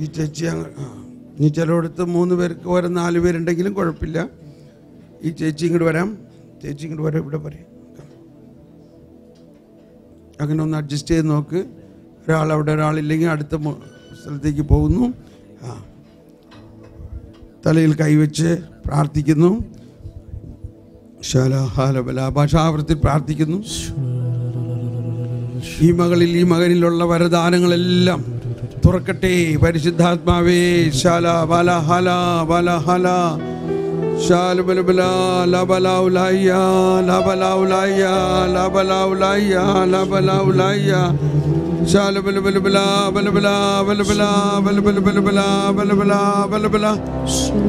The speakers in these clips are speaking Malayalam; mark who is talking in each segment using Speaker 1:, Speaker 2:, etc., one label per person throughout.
Speaker 1: ഈ ചേച്ചി ഇനി ചിലയിടത്ത് 3 പേർക്ക് വരെ 4 പേരുണ്ടെങ്കിലും കുഴപ്പമില്ല. ഈ ചേച്ചി ഇങ്ങോട്ട് വരാം. ചേച്ചി ഇങ്ങോട്ട് വരാം. ഇവിടെ പറയാം. അങ്ങനെ ഒന്ന് അഡ്ജസ്റ്റ് ചെയ്ത് നോക്ക്. ഒരാളവിടെ ഒരാളില്ലെങ്കിൽ അടുത്ത സ്ഥലത്തേക്ക് പോകുന്നു. തലയിൽ കൈവച്ച് പ്രാർത്ഥിക്കുന്നു. ഭാഷാവൃത്തിൽ പ്രാർത്ഥിക്കുന്നു. ഈ മകളിൽ ഈ മകനിലുള്ള വരദാനങ്ങളെല്ലാം തുറക്കട്ടെ പരിശുദ്ധാത്മാവേ. ശാല ബല ഹല ബല ഹല ശാല ബല ബല ലബലൗലയ്യ ലബലൗലയ്യ ലബലൗലയ്യ ലബലൗലയ്യ ശാല ബല ബല ബല ബല ബല ബല ബല ബല ബല ബല ബല ബല ബല ബല ബല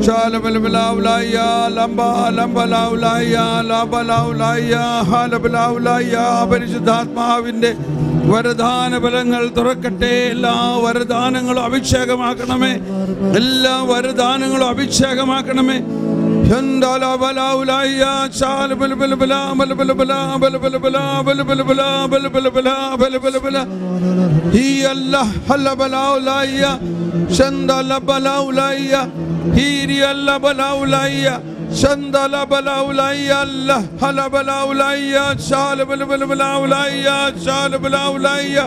Speaker 1: ശാല ബല ബലൗലയ്യ ലംബ ലംബലൗലയ്യ ലബലൗലയ്യ ഹലബലൗലയ്യ. പരിശുദ്ധാത്മാവിന്റെ വരദാന ബലങ്ങൾ തുറക്കട്ടെ. എല്ലാ വരദാനങ്ങളും അഭിഷേകമാക്കണമേ. എല്ലാ വരദാനങ്ങളും അഭിഷേകമാക്കണമേ. ശന്തല ബലൗലയ്യ അല്ലാ ഹല ബലൗലയ്യ ശാല ബലബലൗലയ്യ ശാല ബലൗലയ്യ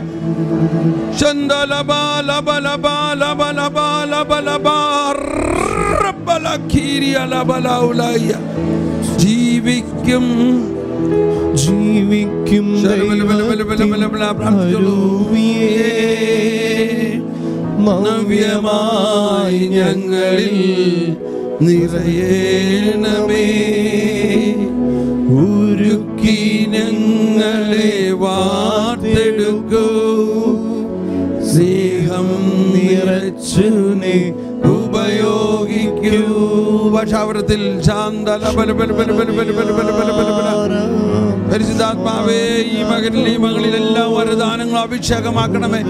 Speaker 1: ശന്തല ബല ബല ബല ബല ബല ബല ബല ഖീരിയ ലബലൗലയ്യ. ജീവിക്കും ജീവിക്കും നവ്യമായി ഞങ്ങളിൽ നിറയേണമേ. ഉരുക്കി ഞങ്ങളെ വാർത്തെടുക്കൂ. സ്നേഹം നിറച്ചു നീ ഉപയോഗിക്കൂ. ഭാഷാവരത്തിൽ പരിശുദ്ധാത്മാവേ ഈ മകനിൽ ഈ മകളിൽ എല്ലാ വരദാനങ്ങളും അഭിഷേകമാക്കണമേ.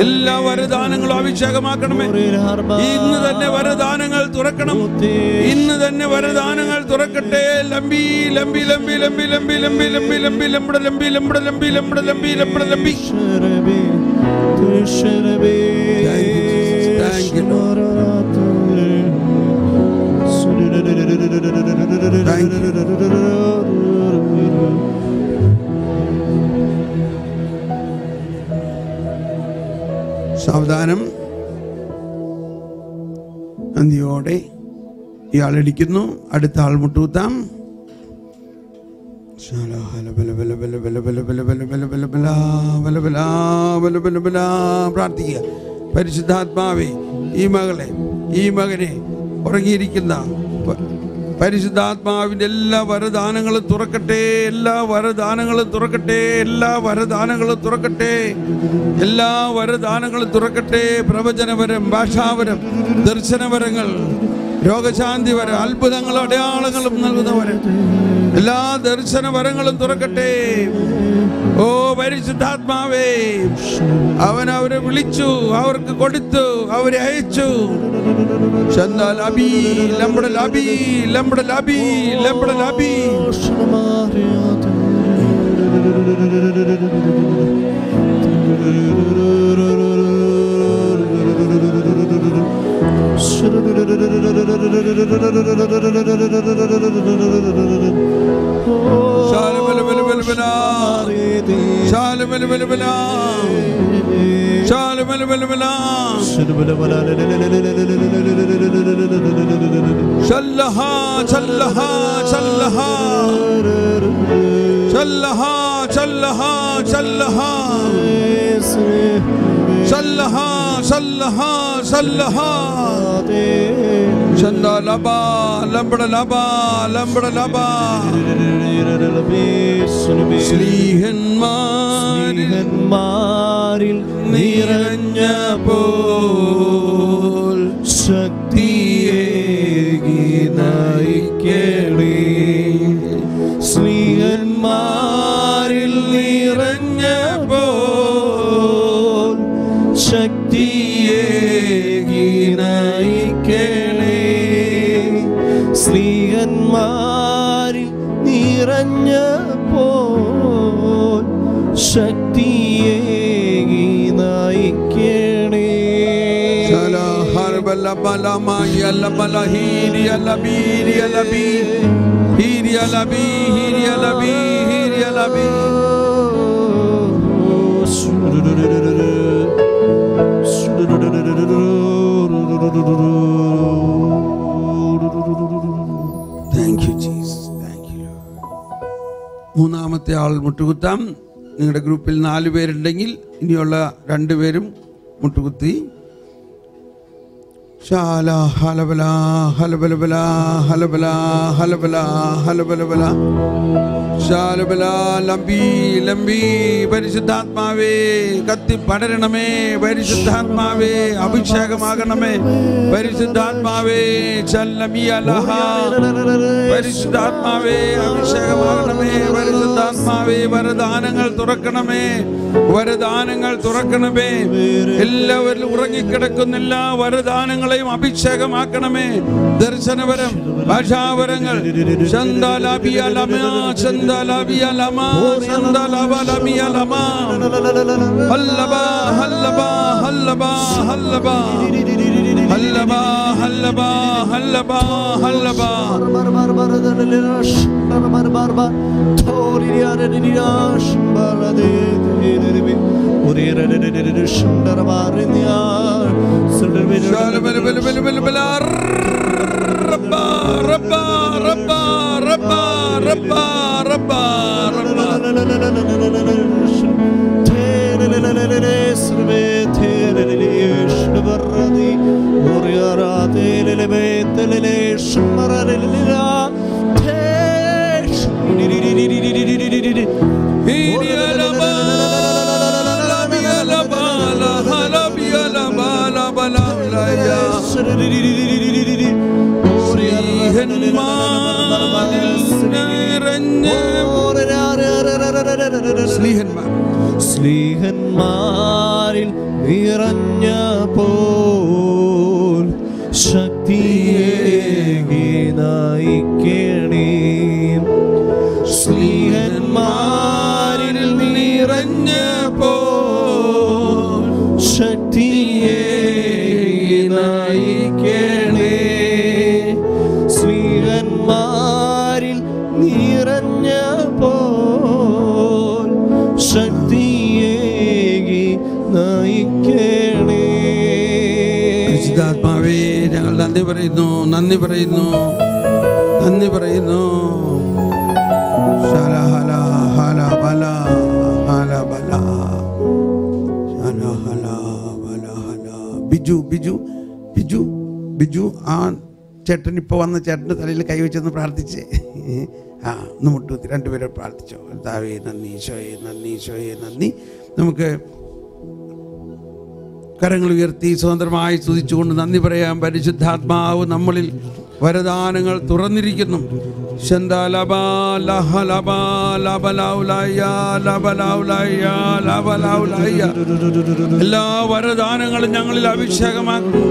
Speaker 1: എല്ലാ വരദാനങ്ങളും അഭിഷേകമാക്കണമേ. ഇന്ന് തന്നെ വരദാനങ്ങൾ തുറക്കണം. ഇന്ന് തന്നെ വരദാനങ്ങൾ തുറക്കട്ടെ. ലംബി ലംബി ലംബി ലംബി ലംബി ലംബി ലംബി ലംബി ലംബി ലംബി ലംബി ലംബി ലംബി ലംബി ലംബി ലംബി. Thank you, Lord. Thank you. സാവധാനം നന്ദിയോടെ ഇയാളടിക്കുന്നു. അടുത്ത ആൾ മുട്ടൂത്താം. പ്രാർത്ഥിക്കുക. പരിശുദ്ധാത്മാവേ ഈ മകളെ ഈ മകനെ ഉറങ്ങിയിരിക്കുന്ന പരിശുദ്ധാത്മാവിൻ്റെ എല്ലാ വരദാനങ്ങളും തുറക്കട്ടെ. എല്ലാ വരദാനങ്ങളും തുറക്കട്ടെ. എല്ലാ വരദാനങ്ങളും തുറക്കട്ടെ. എല്ലാ വരദാനങ്ങളും തുറക്കട്ടെ. പ്രവചനവരം, ഭാഷാവരം, ദർശനവരങ്ങൾ, രോഗശാന്തി വരം, അത്ഭുതങ്ങളും അടയാളങ്ങളും നൽകുന്നവരം, എല്ലാ ദർശനവരങ്ങളും തുറക്കട്ടെ. ഓ പരിശുദ്ധാത്മാവേ, അവൻ അവരെ വിളിച്ചു, അവർക്ക് കൊടുത്തു, അവരെ അയച്ചു. ലബി ലംബട ലബി ലംബട ലബി ലംബട ലബി. സ്ലീഹന്മാരിൽ നിറഞ്ഞപ്പോൾ ശക്തിയേകി നയിക്കണേ. സ്ലീഹന്മാരിൽ നിറഞ്ഞപ്പോൾ ശക്തിയേകി നയിക്കണേ. സ്ലീഹന്മാരിൽ നിറഞ്ഞപ്പോൾ ശക്തിയേകി Balabalama Yalabala Hirialabi Hirialabi Hirialabi Hirialabi Hirialabi. Thank you, Jesus. Thank you. മൂന്നാമത്തെ ആൾ മുട്ടുകുത്താം. നിങ്ങളുടെ ഗ്രൂപ്പിൽ 4 പേരുണ്ടെങ്കിൽ ഇനിയുള്ള 2 പേരും മുട്ടുകുത്തി. ശാല ഹലബല ഹലബലബല ഹലബല ഹലബല ഹലബലബല ശാലബല ലംബി ലംബി. പരിശുദ്ധാത്മാവേ കത്തി പടരണമേ, പരിശുദ്ധാത്മാവേ അഭിഷേകമാകണമേ, പരിശുദ്ധാത്മാവേ ചല്ലമിയലഹ, പരിശുദ്ധാത്മാവേ അഭിഷേകമാകണമേ, പരിശുദ്ധാത്മാവേ വരദാനങ്ങൾ തുറക്കണമേ, വരദാനങ്ങൾ തുറക്കണമേ. എല്ലാവരിലും ഉറങ്ങിക്കിടക്കുന്ന എല്ലാ വരദാനങ്ങളെയും അഭിഷേകമാക്കണമേ. ദർശനവരം, ഭാഷാവരങ്ങൾ, ചന്ദാലാബിയലമ ചന്ദാലാബിയലമ ചന്ദാലാബലമിയലമ ഹല്ലബ ഹല്ലബ ഹല്ലബ ഹല്ലബ ഹല്ലബ ഹല്ലബ ഹല്ലബ ഹല്ലബ.
Speaker 2: സ്ലീഹന്മാരിൽ നിറഞ്ഞപ്പോൾ ശക്തിയേകി നയിക്കണേ. സ്ലീഹന്മാരിൽ നിറഞ്ഞപ്പോൾ ശക്തിയേകി നയിക്കണേ. സ്ലീഹന്മാരിൽ നിറഞ്ഞപ്പോൾ ശക്തിയേകി നയിക്കണേ.
Speaker 1: പരിശുദ്ധാത്മാവേ ഞങ്ങൾ നന്ദി പറയുന്നു, നന്ദി പറയുന്നു, നന്ദി പറയുന്നു. ശലഹല ഹല ബല ഹല ബല ശലഹല ബല ഹല. ബിജു ബിജു ബിജു ബിജു ആ ചേട്ടൻ ഇപ്പോൾ വന്ന ചേട്ടൻ്റെ തലയിൽ കൈവച്ചെന്ന് പ്രാർത്ഥിച്ചേ. ഒന്ന് മുട്ടുകുത്തി 2 പേരും പ്രാർത്ഥിച്ചോ. കർത്താവേ നന്ദി, ഈശോയെ നന്ദി, ഈശോയെ നന്ദി. നമുക്ക് കരങ്ങൾ ഉയർത്തി സ്വതന്ത്രമായി സ്തുതിച്ചുകൊണ്ട് നന്ദി പറയാം. പരിശുദ്ധാത്മാവ് നമ്മളിൽ വരദാനങ്ങൾ തുറന്നിരിക്കുന്നു. എല്ലാ വരദാനങ്ങളും ഞങ്ങളിൽ അഭിഷേകമാക്കും.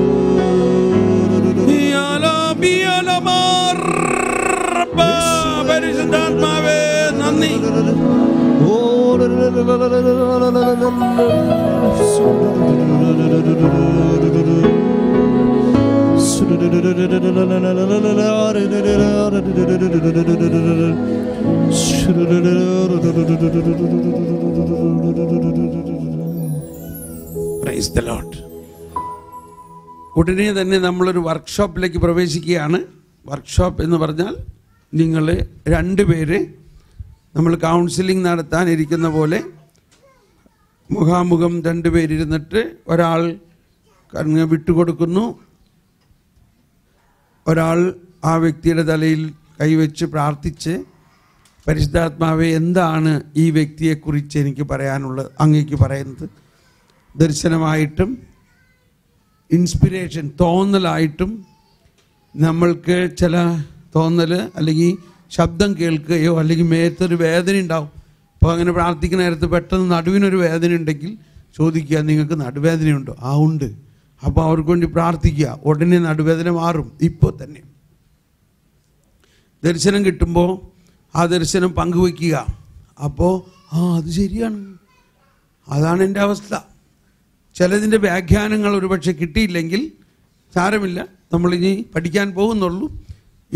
Speaker 1: പരിശുദ്ധാത്മാവേ നന്ദി. Praise the Lord. ഉടനെ തന്നെ നമ്മളൊരു വർക്ക്ഷോപ്പിലേക്ക് പ്രവേശിക്കുകയാണ്. വർക്ക്ഷോപ്പ് എന്ന് പറഞ്ഞാൽ നിങ്ങൾ 2 പേര് നമ്മൾ കൗൺസിലിംഗ് നടത്താനിരിക്കുന്ന പോലെ മുഖാമുഖം 2 പേരിരുന്നിട്ട് ഒരാൾ വിട്ടുകൊടുക്കുന്നു, ഒരാൾ ആ വ്യക്തിയുടെ തലയിൽ കൈവച്ച് പ്രാർത്ഥിച്ച് പരിശുദ്ധാത്മാവേ എന്താണ് ഈ വ്യക്തിയെക്കുറിച്ച് എനിക്ക് പറയാനുള്ളത്, അങ്ങേക്ക് പറയുന്നത്, ദർശനമായിട്ടും ഇൻസ്പിരേഷൻ തോന്നലായിട്ടും നമ്മൾക്ക് ചില തോന്നൽ അല്ലെങ്കിൽ ശബ്ദം കേൾക്കുകയോ അല്ലെങ്കിൽ മേത്തൊരു വേദന ഉണ്ടാവും. അപ്പോൾ അങ്ങനെ പ്രാർത്ഥിക്കുന്ന നേരത്ത് പെട്ടെന്ന് നടുവിനൊരു വേദന ഉണ്ടെങ്കിൽ ചോദിക്കുക, നിങ്ങൾക്ക് നടുവേദനയുണ്ടോ? ആ ഉണ്ട്. അപ്പോൾ അവർക്ക് വേണ്ടി പ്രാർത്ഥിക്കുക, ഉടനെ നടുവേദന മാറും ഇപ്പോൾ തന്നെ. ദർശനം കിട്ടുമ്പോൾ ആ ദർശനം പങ്കുവയ്ക്കുക. അപ്പോൾ അത് ശരിയാണ്, അതാണ് എൻ്റെ അവസ്ഥ. ചിലതിൻ്റെ വ്യാഖ്യാനങ്ങൾ ഒരുപക്ഷെ കിട്ടിയില്ലെങ്കിൽ സാരമില്ല, നമ്മളിനി പഠിക്കാൻ പോകുന്നുള്ളൂ.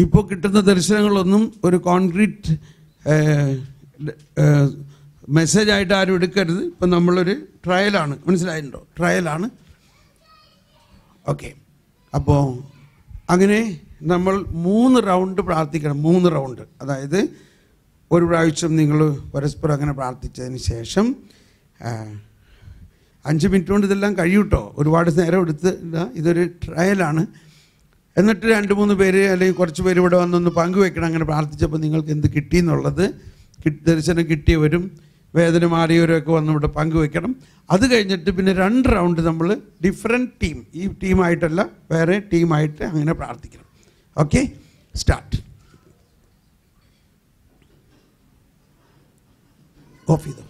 Speaker 1: ഇപ്പോൾ കിട്ടുന്ന ദർശനങ്ങളൊന്നും ഒരു കോൺക്രീറ്റ് മെസ്സേജായിട്ട് ആരും എടുക്കരുത്. ഇപ്പം നമ്മളൊരു ട്രയലാണ്, മനസ്സിലായിട്ടുണ്ടോ? ട്രയലാണ്. ഓക്കെ, അപ്പോൾ അങ്ങനെ നമ്മൾ 3 റൗണ്ട് പ്രാർത്ഥിക്കണം. 3 റൗണ്ട്, അതായത് ഒരു പ്രാവശ്യം നിങ്ങൾ പരസ്പരം അങ്ങനെ പ്രാർത്ഥിച്ചതിന് ശേഷം 5 മിനിറ്റ് കൊണ്ട് ഇതെല്ലാം കഴിയൂട്ടോ, ഒരുപാട് നേരം എടുത്ത്. ഇതൊരു ട്രയലാണ്. എന്നിട്ട് 2-3 പേര് അല്ലെങ്കിൽ കുറച്ച് പേര് ഇവിടെ വന്നൊന്ന് പങ്കുവെക്കണം. അങ്ങനെ പ്രാർത്ഥിച്ചപ്പോൾ നിങ്ങൾക്ക് എന്ത് കിട്ടിയെന്നുള്ളത്, ദർശനം കിട്ടിയവരും വേദന മാറിയവരൊക്കെ വന്ന് ഇവിടെ പങ്കുവെക്കണം. അത് കഴിഞ്ഞിട്ട് പിന്നെ 2 റൗണ്ട് നമ്മൾ ഡിഫറെൻറ്റ് ടീം, ഈ ടീമായിട്ടല്ല വേറെ ടീമായിട്ട് അങ്ങനെ പ്രാർത്ഥിക്കണം. Okay, start. ഓഫ് ചെയ്തോ.